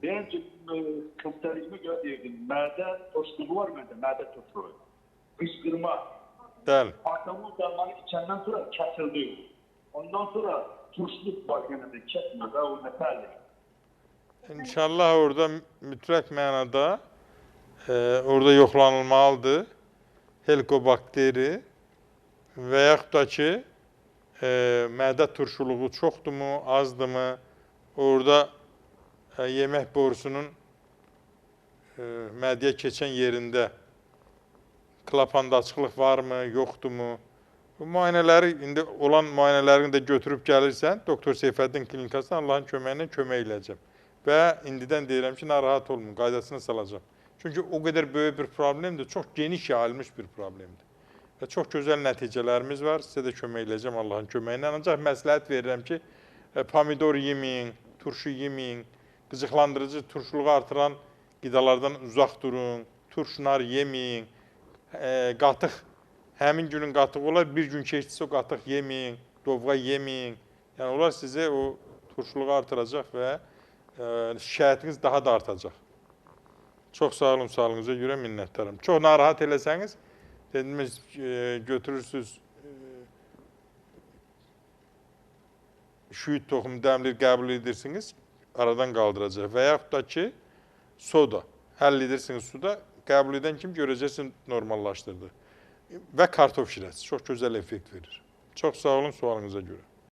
Bence kapitalizme göre diyelim. Mədə toşluğu var məndə, mədə toşluğu. Qışqırma. Bəli. Artamın darmanı içəndən sonra kəsildi. Ondan sonra turşuluk var yenə də kəsmədə o nətəli. İnşallah orada mütləq mənada orada yoxlanılmalıdır. Helikobakteri və yaxud da ki, mədə turşuluğu çoxdurmu, azdırmı? Orada yemək borusunun mədəyə keçən yerində klapanda açıqlıq varmı, yoxdurmu? Bu müayinələri, indi olan müayinələrini də götürüb gəlirsən, Doktor Seyfəddin klinikasına Allahın köməyinə kömək eləyəcəm. Və indidən deyirəm ki, narahat olmayın, qaydasına salacağım. Çünki o qədər böyük bir problemdir, çox geniş yayılmış bir problemdir. Və çox gözəl nəticələrimiz var, sizə də kömək eləyəcəm Allahın köməyinə. Ancaq məsləhət verirəm ki, pomidor yeməyin, turşu yeməyin, qıcıqlandırıcı, turşuluğu artıran qidalardan uzaq durun, turşunar yeməyin, qatıq, həmin günün qatığı olar, bir gün keçdiysə o qatıq yeməyin, dovğa yeməyin. Yəni, onlar sizə o turşuluğu artıracaq və şikayətiniz daha da artacaq. Çox sağ olun, sağlığınıza görə minnətdarım. Çox narahat eləsəniz, dediniz, götürürsünüz, şüyüd toxumu dəmlir qəbul edirsiniz, aradan qaldıracaq. Və yaxud da ki, soda, həll edirsiniz suda, qəbul edən kim görəcəksiniz normallaşdırdı. Və kartof şirəsi çox gözəl effekt verir. Çox sağ olun sualınıza görə.